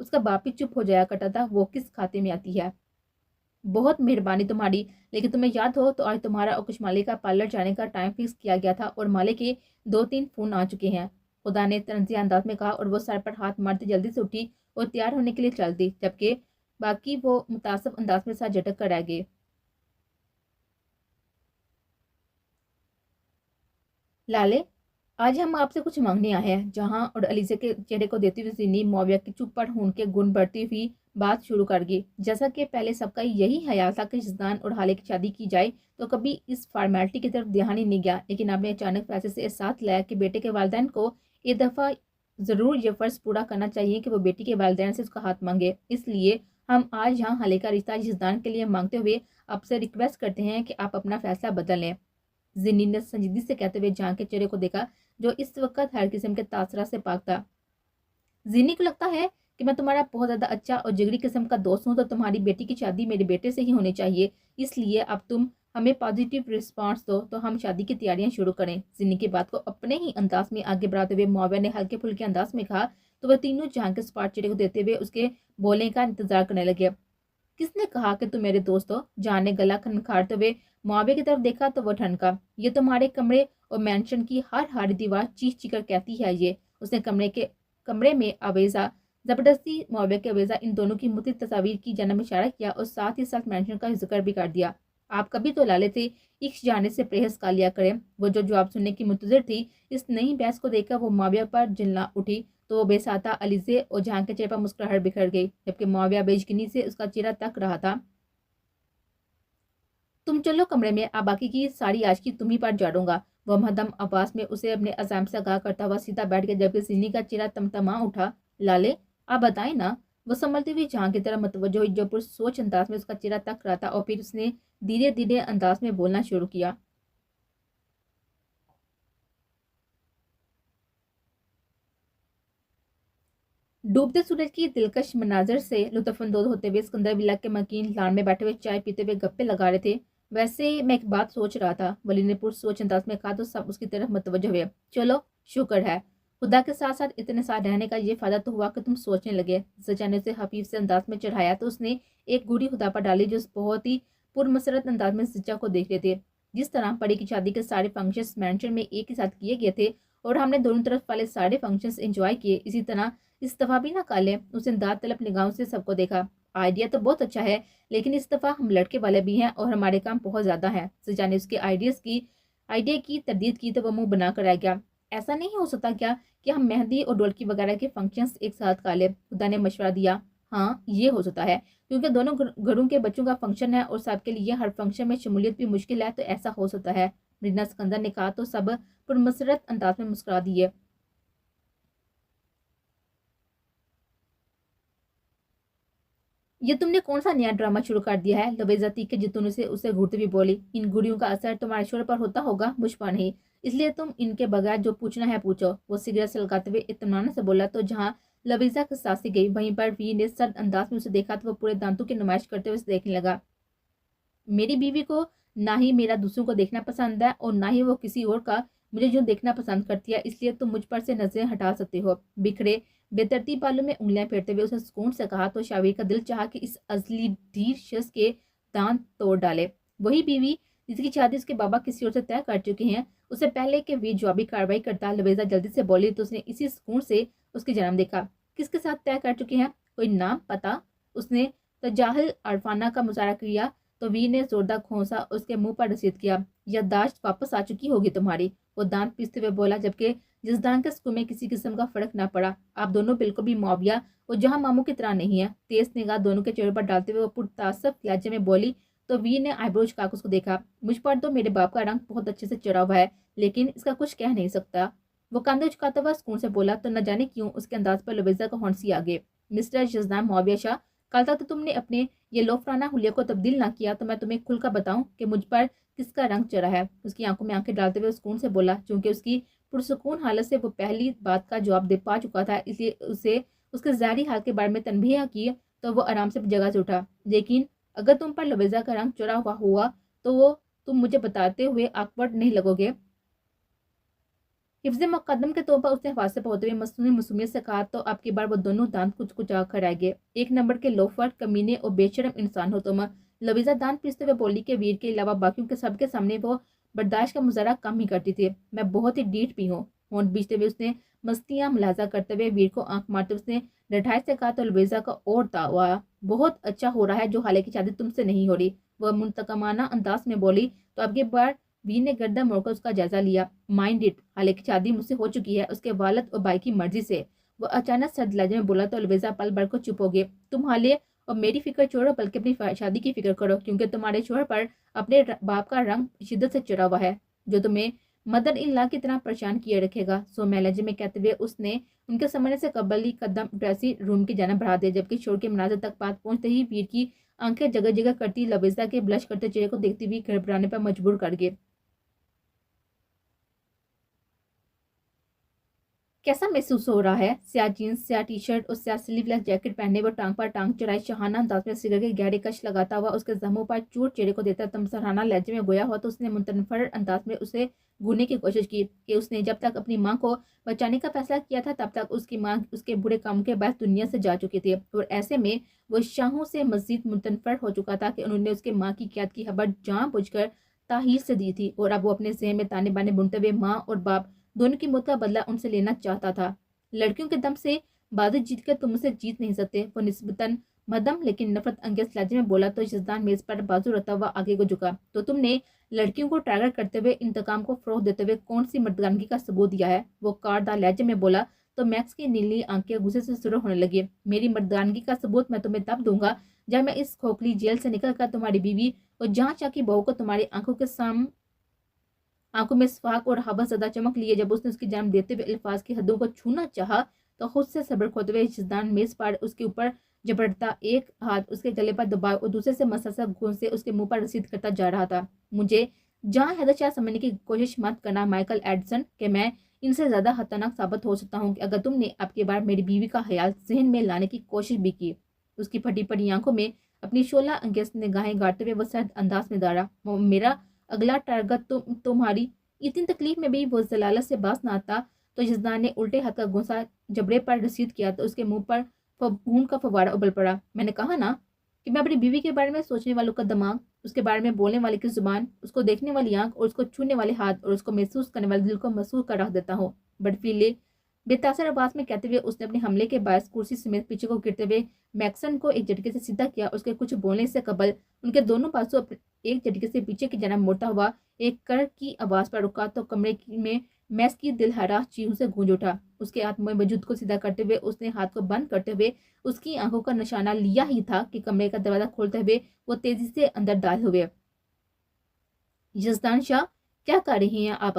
اس کا باپ ہی چپ ہو جایا کرتا تھا، وہ کس کھاتے میں آتی ہے؟ بہت مہربانی تمہاری، لیکن تمہیں یاد ہو تو آج تمہارا اور کچھ مالک کا پارلر جانے کا ٹائم فکس کیا گیا تھا اور مالک کے 2-3 فون آ چکے ہیں، خدا نے طنزیہ انداز میں کہا، اور وہ سر پر ہاتھ مارتے جلدی سے اٹھی اور تیار ہونے کے لیے چل دی، جبکہ باقی وہ متاسف انداز میں ساتھ جھٹک کر رہ گئے۔ لالے، آج ہم آپ سے کچھ مانگنے آئے ہیں، جہاں اور علیزہ کے چہرے کو دیتی ہوئی زینی معاویہ کی چپ پر ہون کے گن بڑھتی ہوئی بات شروع کر گئی۔ جیسا کہ پہلے سب کا یہی خیال تھا کہ جزدان اور حالے کی شادی کی جائے تو کبھی اس فارمیلٹی کی طرف دھیان ہی نہیں گیا، لیکن آپ نے اچانک فیصلے سے احساس لایا کہ بیٹے کے والدین کو ایک دفعہ ضرور یہ فرض پورا کرنا چاہیے کہ وہ بیٹی کے والدین سے اس کا ہاتھ مانگے۔ اس لیے ہم آج یہاں حالے کا رشتہ جزدان کے لیے مانگتے ہوئے آپ سے ریکویسٹ کرتے ہیں کہ آپ اپنا فیصلہ بدل لیں۔ زنی نے سنجیدگی سے کہتے ہوئے جہاں کے چہرے کو دیکھا جو اس وقت ہر قسم کے تاثرات سے پاک تھا۔ زینی کو لگتا ہے کہ میں تمہارا بہت زیادہ اچھا اور جگری قسم کا دوست ہوں، تو تمہاری بیٹی کی شادی میرے بیٹے سے ہی ہونی چاہیے، اس لیے اب تم ہمیں پازیٹیو رسپانس دو تو ہم شادی کی تیاریاں شروع کریں۔ زینی کی بات کو اپنے ہی انداز میں آگے بڑھاتے ہوئے معاویہ نے ہلکے پھلکے انداز میں کہا تو وہ تینوں جہاں کے اسپاٹ چہرے کو دیتے ہوئے اس کے بولنے کا انتظار کرنے لگے۔ کس نے کہا کہ تم میرے دوست ہو؟ جان نے گلا کھنکھارتے ہوئے معاویہ کی طرف دیکھا تو وہ ٹھنکا۔ یہ تمہارے کمرے اور مینشن کی ہر دیوار چیخ چیخ کر کہتی ہے یہ۔ اس نے کمرے میں آویزہ زبردستی معاویہ کے آویزہ ان دونوں کی مختلف تصاویر کی جانب اشارہ کیا اور ساتھ ہی ساتھ مینشن کا ذکر بھی کر دیا۔ آپ کبھی تو لالے تھے، عشق جانے سے پرہیز کر لیا کریں۔ وہ جو جواب سننے کی منتظر تھی، اس نئی بحث کو دیکھ کر وہ معاویہ پر جلنا اٹھی تو وہ بے ساتھ علیزے اور جہاں کے چہرے پر مسکراہٹ بکھر گئی، جبکہ معاویہ بے یقینی سے اس کا چہرہ تک رہا تھا۔ تم چلو کمرے میں، اب باقی کی ساری آج کی تمہیں پر جاڑوں گا۔ وہ مہدم آواز میں اسے اپنے عزائم سے آگاہ کرتا ہوا سیدھا بیٹھ گیا، جبکہ زینی کا چہرہ تمتما اٹھا۔ لالے، آپ بتائیں نا، وہ سنبھلتی ہوئی جہاں کی طرف متوجہ ہوئی جو پرسوچ انداز میں اس کا چہرہ تک رہا تھا، اور پھر اس نے دھیرے دھیرے انداز میں بولنا شروع کیا۔ ڈوبتے سورج کی دلکش مناظر سے لطف اندوز ہوتے ہوئے اسکندر ولا کے مکین لان میں بیٹھے ہوئے چائے پیتے ہوئے گپے لگا رہے تھے۔ ویسے میں ایک بات سوچ رہا تھا، ولی نے پرسوچ انداز میں کہا تو سب اس کی طرف متوجہ ہوئے۔ چلو، شکر ہے، خدا کے ساتھ ساتھ اتنے ساتھ رہنے کا یہ فائدہ تو ہوا کہ تم سوچنے لگے۔ زچا نے اسے حفیظ سے انداز میں چڑھایا تو اس نے ایک گوڑی خدا پر ڈالی جو اس بہت ہی پرمسرت انداز میں زچا کو دیکھ رہے تھے۔ جس طرح پری کی شادی کے سارے فنکشنز مینشن میں ایک ہی ساتھ کیے گئے تھے اور ہم نے دونوں طرف والے سارے فنکشنز انجوائے کیے، اسی طرح اس دفعہ بھی نہ کالے۔ اس نے داد طلب نگاہوں سے سب کو دیکھا۔ آئیڈیا تو بہت اچھا ہے، لیکن اس دفعہ ہم لڑکے والے بھی ہیں اور ہمارے کام بہت زیادہ ہیں۔ سجا نے اس کے آئیڈیا کی تردید کی تو وہ منہ بنا کر رہ گیا۔ ایسا نہیں ہو سکتا کیا کہ ہم مہندی اور ڈولکی وغیرہ کے فنکشنز ایک ساتھ کالے؟ خدا نے مشورہ دیا۔ ہاں، یہ ہو سکتا ہے، کیونکہ دونوں گھروں کے بچوں کا فنکشن ہے اور سب کے لیے ہر فنکشن میں شمولیت بھی مشکل ہے، تو ایسا ہو سکتا ہے، مرنا سکندر نے کہا تو سب پرمسرت انداز میں مسکرا دیے۔ یہ تم نے کون سا نیا ڈرامہ شروع کر دیا ہے؟ لبیزہ تیکھے جتنوں سے اسے گھورتے ہوئے بولی۔ ان گڑیوں کا اثر تمہارے شوہر پر ہوتا ہوگا، مجھ پر نہیں، اس لیے تم ان کے بغیر جو پوچھنا ہے پوچھو۔ وہ سگریٹ سلگاتے ہوئے اطمینان سے بولا تو جہاں لبیزہ کے سانسی گئی، وہیں پر وی نے سرد انداز میں اسے دیکھا تو وہ پورے دانتوں کی نمائش کرتے ہوئے اسے دیکھنے لگا۔ میری بیوی کو نہ ہی میرا دوسروں کو دیکھنا پسند ہے اور نہ ہی وہ کسی اور کا مجھے جو دیکھنا پسند کرتی ہے، اس لیے تم مجھ پر سے نظریں ہٹا سکتے ہو۔ بکھرے بے ترتیب بالوں میں انگلیاں پھیرتے ہوئے اسے سکون سے کہا تو شاویر کا دل چاہا کہ اس ازلی ڈھیر شخص کے دانت توڑ ڈالے۔ وہی بیوی جس کی شادی اس کے بابا کسی اور سے طے کر چکے ہیں، اسے پہلے کہ وی جوابی کارروائی کرتا لبیزہ جلدی سے بولی تو اس نے اسی سکون سے اس کی جنم دیکھا۔ کس کے ساتھ طے کر چکے ہیں؟ کوئی نام پتا؟ اس نے تجاہل عرفانہ کا مظاہرہ کیا تو وی نے زوردار کھونسا اس کے منہ پر رسید کیا۔ یادداشت واپس آ چکی ہوگی تمہاری، وہ دانت پیستے ہوئے بولا، جبکہ جزدان کے سکون میں کسی قسم کا فرق نہ پڑا۔ آپ دونوں بالکل بھی معاویہ اور جہاں ماموں کی طرح نہیں ہیں۔ تیز نگاہ دونوں کے چہروں پر ڈالتے ہوئے وہ پرتعصب لہجے میں بولی تو وی نے آئی برو جھکا کر اس کو دیکھا۔ مجھ پر تو میرے باپ کا رنگ بہت اچھے سے چڑھا ہوا ہے، لیکن اس کا کچھ کہہ نہیں سکتا۔ وہ کاندھے جھکاتا ہوا سکون سے بولا تو نہ جانے کیوں اس کے انداز پر لبیزہ کا ہونسی آ گئے۔ مسٹر جزدان معاویہ شاہ، کل تک تو تم نے اپنے یہ لوفرانہ حلیے کو تبدیل نہ کیا، تو میں تمہیں کھل کر بتاؤں کہ مجھ پر کس کا رنگ چڑھا ہے۔ اس کی آنکھوں میں آنکھیں ڈالتے ہوئے سکون سے بولا، چونکہ اس کی پرسکون حالت سے وہ پہلی بات کا جواب دے پا چکا تھا، اس لیے اسے اس کے ظاہری حال کے بارے میں تنبیہ کی تو وہ آرام سے جگہ سے اٹھا۔ لیکن اگر تم پر لبیزہ کا رنگ چڑھا ہوا تو وہ تم مجھے بتاتے ہوئے آکورڈ نہیں لگو گے؟ حفظ مقدم کے طور پر اس نے حواسے پہ ہوتے ہوئے مصنوعی معصومیت سے کہا تو اب کی بار وہ دونوں دانت کچھ کچھ کر آئے گے. ایک نمبر کے لوفر، کمینے اور بے شرم انسان ہو تم. لویزا دانت پیستے ہوئے بولی کہ ویر کے علاوہ باقیوں کے سب کے سامنے وہ برداشت کا مظاہرہ کم ہی کرتی تھی. میں بہت ہی ڈیٹ بھی ہوں. ہونٹ بیچتے ہوئے اس نے مستیاں ملاحظہ کرتے ہوئے ویر کو آنکھ مارتے اس نے ڈٹھائی سے کہا تو لویزا کا اور دعویٰ بہت اچھا ہو رہا ہے جو حالے کی شادی تم سے نہیں ہو رہی. وہ منتقمانہ انداز میں بولی تو اب کی بار ویر نے گردہ موڑ کر اس کا جائزہ لیا. مائنڈ اٹ، حالے کی شادی مجھ سے ہو چکی ہے اس کے والد اور بھائی کی مرضی سے. وہ اچانک سرد لہجے میں بولا تو لویزا پل بھر کو چپ ہو گئے. تم حالے اور میری فکر چھوڑو بلکہ اپنی شادی کی فکر کرو کیونکہ تمہارے شوہر پر اپنے باپ کا رنگ شدت سے چڑھا ہوا ہے جو تمہیں مدر ان لا کی طرح پریشان کیے رکھے گا. سومیا لہجے میں کہتے ہوئے اس نے ان کے سمجھنے سے قبل ہی قدم ڈریسنگ روم کی جانب بڑھا دیا جبکہ شور کے مناظر تک بات پہنچتے ہی ویر کی آنکھیں جگہ جگہ کرتی لویزا کے بلش کرتے چہرے کو دیکھتی ہوئی گھبرانے پر مجبور کر گئے. کیسا محسوس ہو رہا ہے؟ سیاہ جینس، سیاہ ٹی شرٹ اور سیاہ سلیو لیس جیکٹ پہنے وہ ٹانگ پر ٹانگ چڑھائے شاہانہ انداز میں سگر کے گہرے کش لگاتا ہوا اس کے زخموں پر چوٹ چہرے کو دیتا تمسخرانہ لہجے میں گویا ہوا تو اس نے منفرد انداز میں اسے گھورنے کی کوشش کی کہ اس نے جب تک اپنی ماں کو بچانے کا فیصلہ کیا تھا تب تک اس کی ماں اس کے برے کام کے باعث دنیا سے جا چکی تھی اور ایسے میں وہ شاہوں سے مزید منفرد ہو چکا تھا کہ انہوں نے اس کے ماں کی قیادت کی خبر جان بوجھ کر تاخیر سے دی تھی اور اب وہ اپنے ذہن میں تانے بانے بنتے ہوئے ماں اور باپ دونوں کی موت کا بدلہ ان سے لینا چاہتا تھا. لڑکیوں کے دم سے بازی جیت کر تم اسے جیت نہیں سکتے. وہ نسبتاً مدم لیکن نفرت انگیز لہجے میں بولا تو یزدان میز پر بازو رکھتا ہوا آگے کو جھکا. تو تم نے لڑکیوں کو ٹارگٹ کرتے ہوئے انتقام کو فروغ دیتے ہوئے کون سی مردانگی کا ثبوت دیا ہے؟ وہ کاردار لہجے میں بولا تو میکس کی نیلی آنکھیں غصے سے سرخ ہونے لگی. میری مردانگی کا ثبوت میں تمہیں تب دوں گا جب میں اس کھوکھلی جیل سے نکل کر تمہاری بیوی اور جہاں چاہ کی بہو کو تمہاری آنکھوں میں صفاق اور حوث زدہ چمک لیے. جب اس نے اس کی جان دیتے ہوئے الفاظ کی حدوں کو چھونا چاہا تو خود سے صبر کھوتے ہوئے یزدان میز پر اس کے اوپر جبڑتا ایک ہاتھ اس کے گلے پر دبائے اور دوسرے سے مسلسل گون سے اس کے منہ پر رسید کرتا جا رہا تھا. مجھے جہاں حیدر شاہ سمجھنے کی کوشش مت کرنا مائیکل ایڈسن کہ میں ان سے زیادہ خطرناک ثابت ہو سکتا ہوں کہ اگر تم نے اب کی بار میری بیوی کا خیال ذہن میں لانے کی کوشش بھی کی. اس کی پھٹی پڑی آنکھوں میں اپنی شعلہ انگیز نگاہیں گاڑتے ہوئے وہ سرد انداز میں دارا. میرا اگلا ٹارگٹ تمہاری اتنی تکلیف میں بھی وہ ضلالت سے باز نہ آتا. تو یزدان نے الٹے ہاتھ کا گونسا جبڑے پر رسید کیا تو اس کے منہ پر خون کا فوارہ ابل پڑا. میں نے کہا نا کہ میں اپنی بیوی کے بارے میں سوچنے والوں کا دماغ، اس کے بارے میں بولنے والے کی زبان، اس کو دیکھنے والی آنکھ اور اس کو چھونے والے ہاتھ اور اس کو محسوس کرنے والے دل کو مسحور کر رکھ دیتا ہوں. بڑفیلے بے تاثر آواز میں کہتے ہوئے اس نے اپنے حملے کے باعث کرسی سمیت پیچھے کو گرتے ہوئے میکسن کو ایک جھٹکے سے سیدھا کیا. اس کے کچھ بولنے سے قبل ان کے دونوں بازو ایک جھٹکے سے پیچھے کی جانب موڑتا ہوا ایک کر کی آواز پر رکا تو کمرے میں میس کی دل ہراس چیخوں سے گونج اٹھا. اس کے آتموئے وجود کو سیدھا کرتے ہوئے اس نے ہاتھ کو بند کرتے ہوئے اس کی آنکھوں کا نشانہ لیا ہی تھا کہ کمرے کا دروازہ کھولتے ہوئے وہ تیزی سے اندر داخل ہوئے. یزدان شاہ کیا کر رہی ہیں آپ؟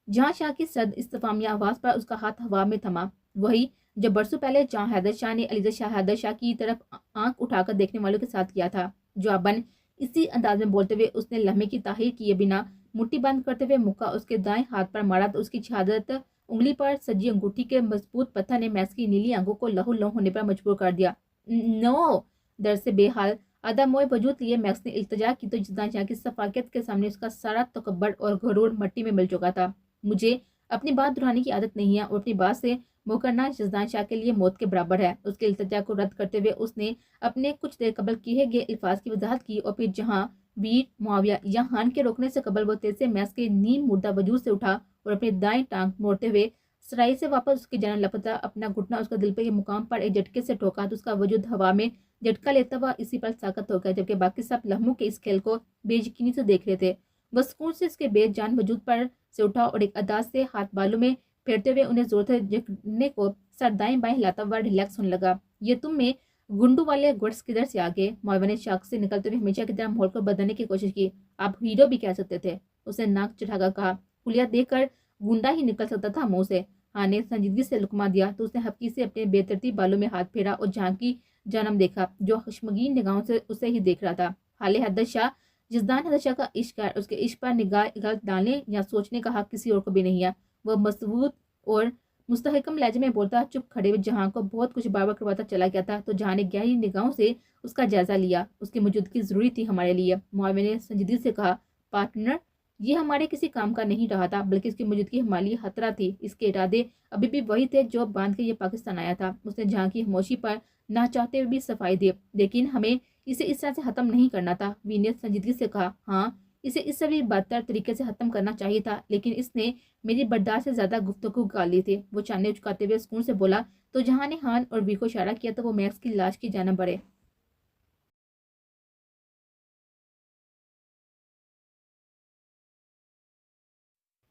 جہاں شاہ کی سرد استفہامیہ آواز پر اس کا ہاتھ ہوا میں تھما. وہی جو برسوں پہلے جہاں حیدر شاہ نے علیزا شاہ حیدر شاہ کی طرف آنکھ اٹھا کر دیکھنے والوں کے ساتھ کیا تھا. جواباً اسی انداز میں بولتے ہوئے اس نے لمحے کی تاخیر کیے بنا مٹھی بند کرتے ہوئے مکہ اس کے دائیں ہاتھ پر مارا تو اس کی شہادت انگلی پر سجی انگوٹھی کے مضبوط پتھر نے میس کی نیلی آنکھوں کو لہو لہو ہونے پر مجبور کر دیا. نو! درد سے بے حال آدھا موئے وجود لیے میکس نے التجا کی تو یزدان شاہ کی صفاقیت کے سامنے اس کا سارا تکبر اور غرور مٹی میں مل چکا تھا. مجھے اپنی بات دہرانے کی عادت نہیں ہے اور اپنی بات سے منہ کرنا یزدان شاہ کے لیے موت کے برابر ہے. اس کے التجا کو رد کرتے ہوئے اس نے اپنے کچھ دیر قبل کیے گئے الفاظ کی وضاحت کی اور پھر جہاں ویر، معاویہ یا خان کے روکنے سے قبل وہ تیز سے میس کے نیم مردہ وجود سے اٹھا اور اپنی دائیں ٹانگ موڑتے ہوئے سرائی سے واپس اس کی جانب لپتا اپنا گھٹنا اس کا دل پہ کے مقام پر ایک جھٹکے سے ٹھوکا تو اس کا وجود ہوا میں جھٹکا لیتا ہوا اسی پر ساکت ہو گیا جبکہ باقی سب لمحوں کے اس کھیل کو بے یقینی سے دیکھ رہے تھے. وہ سکون سے اس کے بے جان وجود پر سے اٹھا اور ایک انداز سے ہاتھ بالوں میں پھیرتے ہوئے انہیں زور سے جھکنے کو سر دائیں بائیں ہلاتا ہوا ریلیکس ہونے لگا. یہ تم میں گنڈو والے گٹس کدھر سے آگے؟ معاویہ نے شاک سے نکلتے ہوئے ہمیشہ کی طرح ماحول کو بدلنے کی کوشش کی. آپ ہیرو بھی کہہ سکتے تھے. اس نے ناک چڑھا کر کہا. خلیہ دیکھ کر گنڈا ہی نکل سکتا تھا منہ سے. ہاں نے سنجیدگی سے لقمہ دیا تو اس نے ہفکی سے اپنے بے ترتیب بالوں میں ہاتھ پھیرا اور جہاں کی جانب دیکھا جو خشمگین نگاہوں سے اسے ہی دیکھ رہا تھا. حال حیدر شاہ، یزدان حیدر شاہ کا عشق ہے. اس کے عشق پر نگاہ غلط ڈالنے یا سوچنے کا حق کسی اور کو بھی نہیں ہے. وہ مضبوط اور مستحکم لہجے میں بولتا چپ کھڑے ہوئے جہاں کو بہت کچھ بار بار کرواتا چلا گیا تھا تو جہاں نے گہری نگاہوں سے اس کا جائزہ لیا. اس کی موجودگی ضروری تھی ہمارے لیے. معاویہ نے سنجیدگی سے کہا. پارٹنر، یہ ہمارے کسی کام کا نہیں رہا تھا، بلکہ اس کی موجودگی ہمارے لیے خطرہ تھی۔ اس کے ارادے ابھی بھی وہی تھے جو باندھ کے یہ پاکستان آیا تھا۔ اس نے جہاں کی خاموشی پر نہ چاہتے ہوئے بھی صفائی دی، لیکن ہمیں اسے اس طرح سے ختم نہیں کرنا تھا۔ وی نے سنجیدگی سے کہا، ہاں اسے اس سے بھی بدتر طریقے سے ختم کرنا چاہیے تھا، لیکن اس نے میری برداشت سے زیادہ گفتگو کر لی تھی۔ وہ چاندنی چکاتے ہوئے سکون سے بولا، تو جہاں نے ہان اور وی کو اشارہ کیا تو وہ میکس کی لاش کی جانب بڑھے۔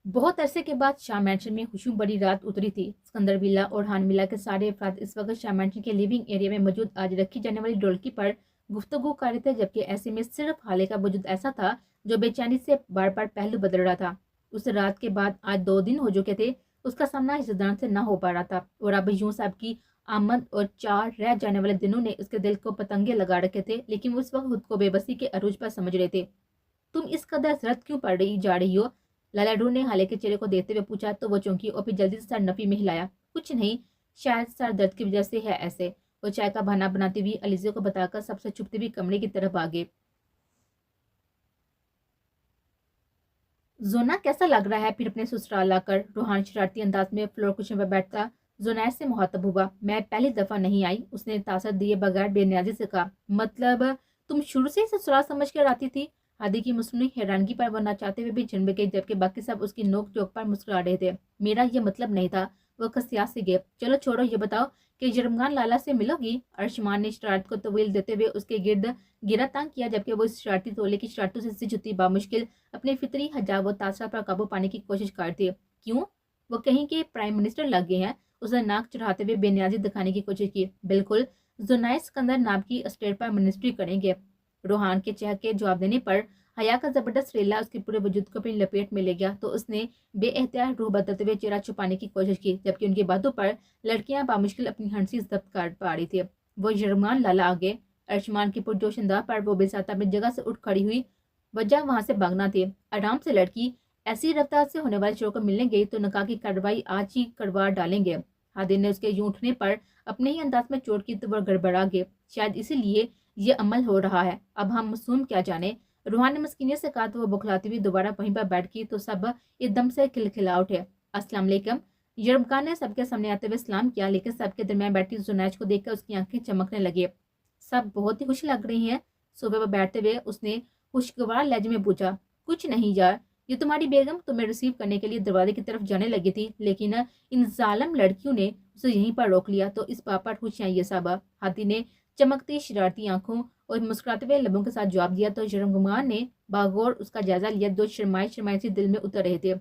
بہت عرصے کے بعد شاہ مینشن میں خوشبو بڑی رات اتری تھی۔ اسکندر ویلا اور ہان ویلا کے سارے افراد اس وقت شاہ مینشن کے لیونگ ایریا میں موجود آج رکھی جانے والی ڈھولکی پر گفتگو کر رہے تھے، جبکہ ایسے میں صرف حالے کا وجود ایسا تھا جو بے چینی سے بار بار پہلو بدل رہا تھا۔ اس رات کے بعد آج 2 دن ہو چکے تھے۔ اس کا سامنا رشتہ داروں سے نہ ہو پا رہا تھا، اور اب یوں صاحب کی آمد اور 4 رہ جانے والے دنوں نے اس کے دل کو پتنگے لگا رکھے تھے، لیکن وہ اس وقت خود کو بے بسی کے عروج پر سمجھ رہے تھے۔ تم اس قدر حسرت کیوں پڑ رہی جا رہی ہو؟ لالا ڈور نے حالے کے چہرے کو دیکھتے ہوئے پوچھا تو وہ چونکی اور پھر جلدی سے سر نفی میں ہلایا۔ کچھ نہیں، شاید سر درد کی وجہ سے ہے ایسے۔ وہ چائے کا بہانہ بناتی ہوئی علیزے کو بتا کر سب سے چھپتے ہوئے کمرے کی طرف آگے۔ زونا کیسا لگ رہا ہے پھر اپنے سسرال آ کر؟ روحان شرارتی انداز میں فلور کشن پر بیٹھتا زونیر سے مخاطب ہوا۔ میں پہلی دفعہ نہیں آئی، اس نے تاثر دیے بغیر بے نیازی سے کہا۔ مطلب تم شروع سے سسرال سمجھ کر آتی تھی؟ ہادی کی مصنوعی حیرانگی پر وہ نہ چاہتے ہوئے بھی جھنب گئی، جبکہ باقی سب اس کی نوک جھوک پر مسکرا رہے تھے۔ میرا یہ مطلب نہیں تھا، وہ خسیاس سے گئے۔ چلو چھوڑو، یہ بتاؤ کہ جرمگان لالا سے ملو گی؟ ارشمان نے شرارت کو طویل دیتے ہوئے اس کے گرد گرا تنگ کیا، جبکہ وہ اس شرارتی تولے کی شرارتوں سے جتی بامشکل اپنے فطری حجاب و تاثرات پر قابو پانے کی کوشش کرتی۔ کیوں؟ وہ کہیں کہ پرائم منسٹر لگ گئے ہیں؟ اس نے ناک چڑھاتے ہوئے بے نیازی دکھانے کی کوشش کی۔ بالکل، زونائر سکندر نام کی اسٹیٹ پر منسٹری کریں گے۔ روحان کے چہکے جواب دینے پر حیا کا زبردست ریلا اس کے پورے وجود کو اپنی لپیٹ میں لے گیا، تو اس نے بے احتیاط روح بدلتے ہوئے چہرہ چھپانے کی کوشش کی، جبکہ ان کی باتوں پر لڑکیاں بامشکل اپنی ہنسی ضبط کر پا رہی تھی۔ وہ جرمان لالا آگے۔ ارشمان کی پرجوش انداز پر وہ بے ساتھ اپنی جگہ سے اٹھ کھڑی ہوئی۔ وجہ وہاں سے بھاگنا تھی۔ آرام سے لڑکی، ایسی رفتار سے ہونے والے شوق کو ملنے گئی تو نکاح کی کارروائی آج ہی کروا ڈالیں گے۔ ہادی نے اس کے یوں اٹھنے پر اپنے ہی انداز میں چوٹ کی تو وہ گڑبڑا گئے۔ شاید اسی لیے یہ عمل ہو رہا ہے، اب ہم معصوم کیا جانے؟ روحان نے مسکینیت سے کہا تو وہ بکھلاتی ہوئی دوبارہ وہیں پر بیٹھ گئی، تو سب ایک دم سے کھلکھلا اٹھے۔ السلام علیکم۔ یرمکان نے سب کے سامنے آتے ہوئے سلام کیا، لیکن سب کے درمیان بیٹھی زنیج کو دیکھ کر اس کی آنکھیں چمکنے لگی۔ سب بہت ہی خوش لگ رہی ہیں۔ صوفے پر بیٹھتے ہوئے اس نے خوشگوار لہجے میں پوچھا۔ کچھ نہیں یار، یہ تمہاری بیگم تمہیں ریسیو کرنے کے لیے دروازے کی طرف جانے لگی تھی، لیکن ان ظالم لڑکیوں نے اسے یہیں پر روک لیا، تو اس بات پر خوش ہیں یہ سب؟ ہاتھی نے چمکتی شرارتی آنکھوں اور مسکراتے ہوئے لبوں کے ساتھ جواب دیا، تو یرمگان نے باغور اس کا جائزہ لیا، جو شرمائے سی دل میں اتر رہے تھے۔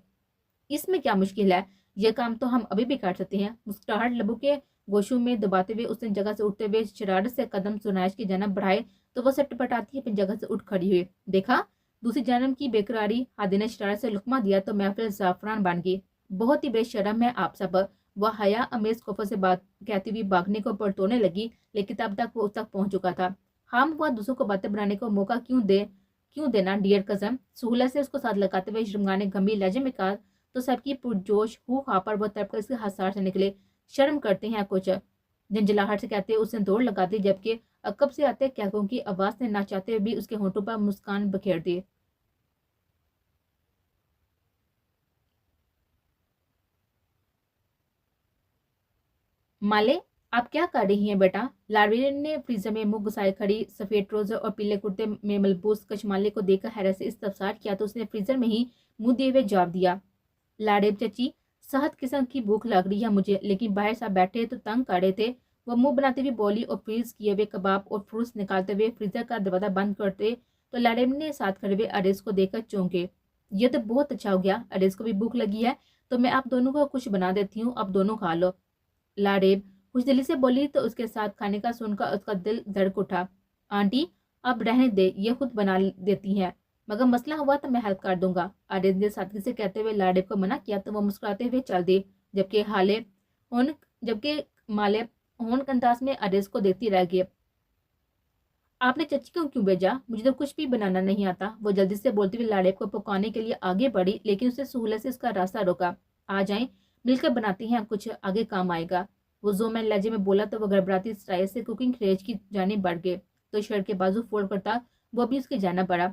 اس میں کیا مشکل ہے؟ یہ کام تو ہم ابھی بھی کر سکتے ہیں۔ مسکراہٹ لبوں کے گوشوں میں دباتے ہوئے اس نے جگہ سے اٹھتے ہوئے شرارت سے قدم زنائش کی جانب بڑھائے، تو وہ سٹ پٹاتی اپنی جگہ سے اٹھ کھڑی ہوئی۔ دیکھا دوسری جانب کی بےقراری؟ ہادی نے شرارت سے لقمہ دیا تو محفل زعفران بن گئی۔ بہت ہی بے شرم ہے آپ سب، وہ حیا امیز کوفہ سے بات کہتی ہوئی بھاگنے کو پرتونے لگی، لیکن تب تک وہ اس تک پہنچ چکا تھا۔ ہم وہ دوسروں کو باتیں بنانے کو موقع کیوں دینا ڈیئر کزن؟ سہولت سے اس کو ساتھ لگاتے ہوئے یرمگان نے گمبھیر لہجے میں کہا، تو سب کی پرجوش ہو ہا پر وہ تڑپ کر اس کے ہتھیار سے نکلے۔ شرم کرتے ہیں کچھ؟ جنجلاہٹ سے کہتے اس نے دوڑ لگا دی، جبکہ عقب سے آتے کہکوں کی آواز نے نہ چاہتے ہوئے بھی اس کے ہونٹوں پر مسکان بکھیر دی۔ مالے، آپ کیا کر رہی ہیں بیٹا؟ لارویر نے فریزر میں منہ گھسائے کھڑی سفید ٹروزر اور پیلے کرتے میں ملبوس کچمالے کو دیکھ کر حیرت سے استفسار کیا، تو اس نے فریزر میں ہی منہ دیے ہوئے جواب دیا، لاڑیب چچی، سخت قسم کی بھوک لگ رہی ہے مجھے، لیکن باہر صاحب بیٹھے تو تنگ کر رہے تھے۔ وہ منہ بناتے ہوئے بولی اور فریز کیے ہوئے کباب اور فروٹس نکالتے ہوئے فریزر کا دروازہ بند کرتے تو لاڑیب نے ساتھ کھڑے ہوئے اریز کو دیکھ کر چونکے۔ یہ تو بہت اچھا ہو گیا، اریز کو بھی بھوک لگی ہے، تو میں آپ دونوں کو کچھ بنا دیتی ہوں، آپ دونوں کھا لو۔ لاڑیب خوش دلی سے بولی، تو اس کے ساتھ کھانے کا سن کر اس کا دل دھڑک اٹھا۔ آنٹی اب رہنے دے، یہ خود بنا دیتی ہیں، مگر مسئلہ ہوا تو میں ہیلپ کر دوں گا، آریز نے سادگی سے کہتے ہوئے لاڑیب کو منع کیا، تو وہ مسکراتے ہوئے چل دی، جبکہ مالے ہونک انداز میں آریز کو دیکھتی رہ گئی۔ آپ نے چچی کو کیوں بھیجا؟ مجھے تو کچھ بھی بنانا نہیں آتا، وہ جلدی سے بولتی ہوئی لاڑیب کو پکانے کے لیے آگے بڑھی، لیکن اسے سہولت سے اس کا راستہ روکا۔ آ جائیں، مل کر بناتے ہیں، کچھ آگے کام آئے گا، وہ زومین لہجے میں بولا، تو وہ گڑبڑاتی اسٹائل سے کوکنگ ریج کی جانب بڑھ گئے، تو شرٹ کے بازو فولڈ کرتا وہ بھی اس کی جانب بڑھا۔